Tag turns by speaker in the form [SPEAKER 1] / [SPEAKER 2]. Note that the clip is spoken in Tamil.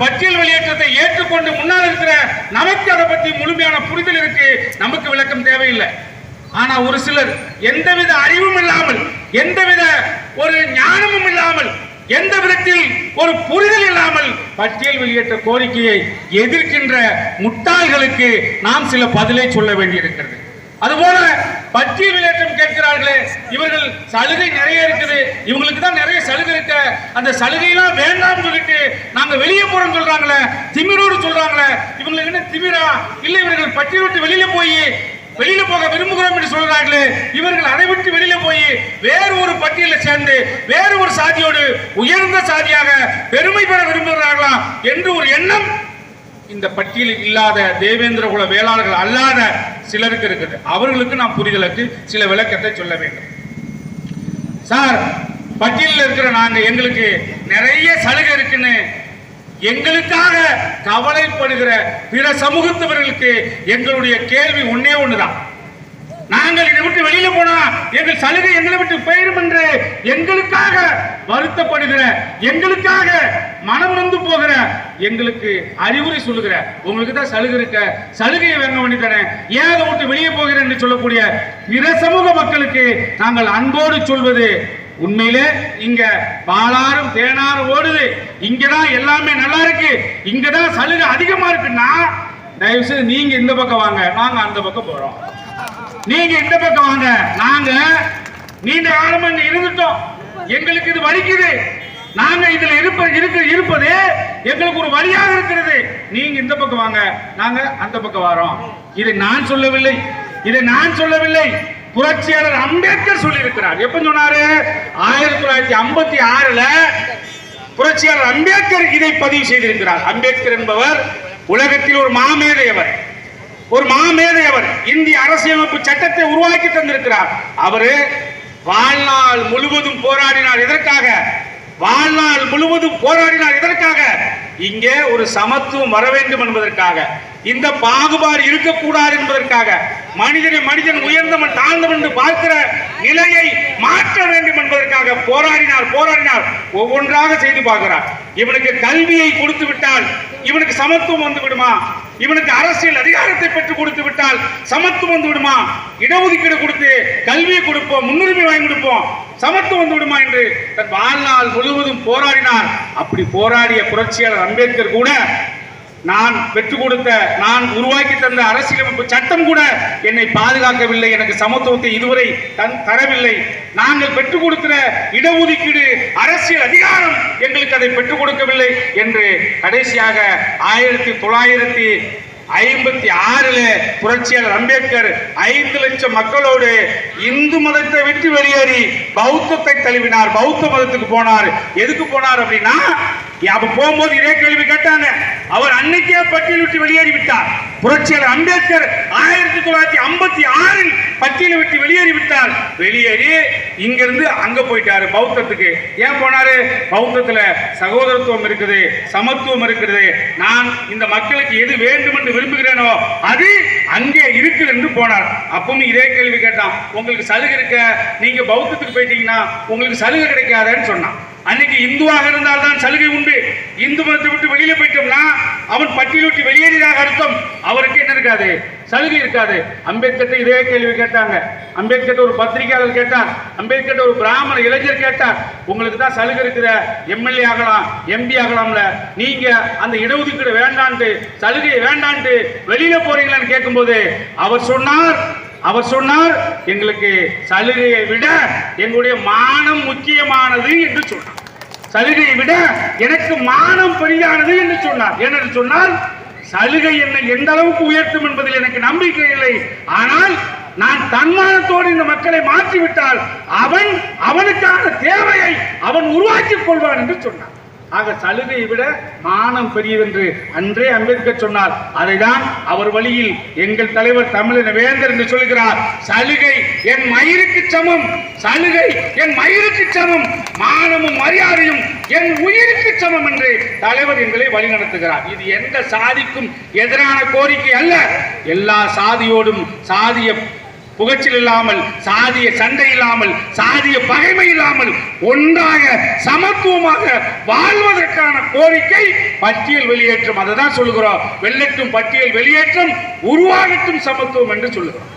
[SPEAKER 1] பட்டியல் வெளியேற்றத்தை ஏற்றுக்கொண்டு முன்னால் இருக்கிற நமக்கு அதை பற்றி முழுமையான புரிதல் இருக்கு, நமக்கு விளக்கம் தேவையில்லை. ஆனா ஒரு சிலர் எந்தவித அறிவும் இல்லாமல், எந்தவித ஒரு ஞானமும் இல்லாமல், எந்த விதத்தில் ஒரு புரிதல் இல்லாமல் பட்டியல் வெளியேற்ற கோரிக்கையை எதிர்க்கின்ற முட்டாள்களுக்கு நாம் சில பதிலை சொல்ல வேண்டியிருக்கிறது. அதுபோல பட்டியல் வெளியேற்றம் கேட்கிறார்களே, இவர்கள் சலுகை நிறைய இருக்குது, இவங்களுக்கு தான் நிறைய சலுகை இருக்க, அந்த சலுகையெல்லாம் வேண்டாம்னு சொல்லிட்டு நாங்க வெளியே போறோம் சொல்றாங்களே, திமிரோடு சொல்றாங்களே, இவங்களுக்கு என்ன திமிரா இல்ல? இவர்கள் பட்டியல் விட்டு வெளியில போக விரும்புகிறோம் என்று சொல்கிறார்களே, இவர்கள் அதை விட்டு வெளியில போய் வேறு ஒரு பட்டியலில் சேர்ந்து வேறு ஒரு சாதியோடு உயர்ந்த சாதியாக பெருமை பெற விரும்புகிறார்களா என்று ஒரு எண்ணம் இந்த பட்டியலில் இல்லாத தேவேந்திர குல வேளாளர்கள் அல்லாத சிலருக்கு இருக்குது. அவர்களுக்கு நாம் புரிதலுக்கு சில விளக்கத்தை சொல்ல வேண்டும். சார், பட்டியலில் இருக்கிற நாங்க எங்களுக்கு நிறைய சலுகை இருக்குன்னு எங்களுக்காக கவலைப்படுகிற பிற சமூகத்தவர்களுக்கு எங்களுடைய கேள்வி ஒன்னே ஒண்ணுதான். நாங்கள் இதை விட்டு வெளியில போனா எங்கள் சலுகை எங்களை விட்டு போயிடும் என்று எங்களுக்காக வருத்தப்படுகிற, எங்களுக்காக மனம் நொந்து போகிற, எங்களுக்கு அறிவுரை சொல்லுகிற, உங்களுக்கு தான் சலுகை இருக்க, சலுகையை வாங்க வேண்டியதானே, ஏன் அதை விட்டு வெளியே போகிறேன் என்று சொல்லக்கூடிய பிற சமூக மக்களுக்கு நாங்கள் அன்போடு சொல்வது, உண்மையிலே இங்க பாலாரும் தேனாரும் ஓடுது, இங்கதான் எல்லாமே நல்லா இருக்கு, இங்கதான் சலுகை அதிகமா இருக்குன்னா தயவு செய்து நீங்க இந்த பக்கம் வாங்க, நாங்க அந்த பக்கம் போறோம். நீங்க இந்த பக்கம் வாங்க, நாங்க நீண்ட காலமா இங்க இருந்துட்டோம், எங்களுக்கு இது வலிக்குது, நாங்க இதுல இருப்பது எங்களுக்கு ஒரு வழியாக இருக்கிறது. நீங்க இந்த பக்கம் வாங்க, நாங்க அந்த பக்கம் வரோம். இதை நான் சொல்லவில்லை, புரட்சியாளர் அம்பேத்கர் சொல்லி இருக்கிறார். எப்ப சொன்னாரு? 1956 புரட்சியாளர் அம்பேத்கர் இதை பதிவு செய்திருக்கிறார். அம்பேத்கர் என்பவர் உலகத்தில் ஒரு மாமேதை அவர். இந்திய அரசியலமைப்பு சட்டத்தை உருவாக்கி தந்திருக்கிறார். அவரு வாழ்நாள் முழுவதும் போராடினார். எதற்காக? இங்கே ஒரு சமத்துவம் வர வேண்டும் என்பதற்காக, இந்த பாகுபாடு இருக்கக்கூடாது என்பதற்காக, மனிதன் உயர்ந்தவன் தாழ்ந்தவன் என்று பார்க்கிற நிலையை மாற்ற வேண்டும் என்பதற்காக போராடினார். ஒவ்வொன்றாக செய்து பார்க்கிறார். இவனுக்கு கல்வியை கொடுத்து விட்டால் இவனுக்கு சமத்துவம் வந்து விடுமா? இவனுக்கு அரசியல் அதிகாரத்தை பெற்று கொடுத்து விட்டால் சமத்துவம் வந்து விடுமா? இடஒதுக்கீடு கொடுத்து கல்வியை கொடுப்போம், முன்னுரிமை வாங்கி கொடுப்போம், சமத்துவம் வந்து விடுமா என்று தன் வாழ்நாள் முழுவதும் போராடினார். அப்படி போராடிய புரட்சியாளர் அம்பேத்கர் கூட, நான் பெற்றுக் கொடுத்த, நான் உருவாக்கி தந்த அரசியலமைப்பு சட்டம் கூட என்னை பாதுகாக்கவில்லை, எனக்கு சமத்துவத்தை இதுவரை தரவில்லை, நாங்கள் பெற்றுக் கொடுக்கிற இடஒதுக்கீடு, அரசியல் அதிகாரம் எங்களுக்கு அதை பெற்றுக் கொடுக்கவில்லை என்று கடைசியாக 1956 புரட்சியாளர் அம்பேத்கர் 5 லட்சம் மக்களோடு இந்து மதத்தை விட்டு வெளியேறி பௌத்தத்தை தழுவினார். பௌத்த மதத்துக்கு போனார். எதுக்கு போனார் அப்படின்னா, அப்ப போகும்போது இதே கேள்வி கேட்டாங்க. அவர் அன்னைக்கே பட்டியல் விட்டு வெளியேறி விட்டார். புரட்சியாளர் அம்பேத்கர் 1956 பட்டியலை விட்டு வெளியேறி விட்டார். வெளியேறி இங்கிருந்து அங்க போயிட்டாரு, பௌத்தத்துக்கு. ஏன் போனாரு? பௌத்தத்துல சகோதரத்துவம் இருக்குது, சமத்துவம் இருக்குது, நான் இந்த மக்களுக்கு எது வேண்டும் என்று விரும்புகிறேனோ அது அங்கே இருக்குது என்று போனார். அப்பவும் இதே கேள்வி கேட்டான், உங்களுக்கு சலுகை இருக்க, நீங்க பௌத்தத்துக்கு போயிட்டீங்கன்னா உங்களுக்கு சலுகை கிடைக்காதுன்னு சொன்னான். அன்னைக்கு இந்துவாக இருந்தால் தான் சலுகை உண்டு. இந்து மதத்தை விட்டு வெளியில போயிட்டோம்னா அவன் பட்டியல் விட்டு வெளியேறியதாக அர்த்தம். அவருக்கு என்ன இருக்காது? சலுகை இருக்காது. அம்பேத்கர் இதே கேள்வி கேட்டாங்க. அம்பேத்கர் ஒரு பத்திரிகையாளர் கேட்டார், அம்பேத்கர் ஒரு பிராமண இளைஞர் கேட்டார், உங்களுக்கு தான் சலுகை இருக்கிற, எம்எல்ஏ ஆகலாம், எம்பி ஆகலாம்ல, நீங்க அந்த இடஒதுக்கீடு வேண்டான்ட்டு, சலுகை வேண்டான்ட்டு வெளியில போறீங்களான்னு கேட்கும்போது அவர் சொன்னார் எங்களுக்கு சலுகையை விட எங்களுடைய மானம் முக்கியமானது என்று சொன்னார். சலுகையை விட எனக்கு மானம் பெரிதானது என்று சொன்னார். ஏனென்று சொன்னால், சலுகை என்னை எந்த அளவுக்கு உயர்த்தும் என்பதில் எனக்கு நம்பிக்கை இல்லை. ஆனால் நான் தன்மானத்தோடு இந்த மக்களை மாற்றிவிட்டால் அவனுக்கான தேவையை அவன் உருவாக்கிக் கொள்வான் என்று சொன்னார். ஆக சலுகையை விட மானம் பெரியது என்று அன்றே அம்பேத்கர் சொன்னார். அதைதான் அவர் வழியில் எங்கள் தலைவர் தமிழின வேந்தர் என்று சொல்கிறார். சலுகை என் மயிருக்கு சமம், சலுகை என் மயிருக்கு சமம், மானமும் மரியாதையும் என் உயிருக்கு சமம் என்று தலைவர் எங்களை வழிநடத்துகிறார். இது எந்த சாதிக்கும் எதிரான கோரிக்கை அல்ல. எல்லா சாதியோடும் சாதிய புகழ்ச்சில் இல்லாமல், சாதிய சண்டை இல்லாமல், சாதிய பகைமை இல்லாமல் ஒன்றாக சமத்துவமாக வாழ்வதற்கான கோரிக்கை பட்டியல் வெளியேற்றம். அதை தான் சொல்லுகிறோம், வெள்ளட்டும் பட்டியல் வெளியேற்றம், உருவாகட்டும் சமத்துவம் என்று சொல்லுகிறோம்.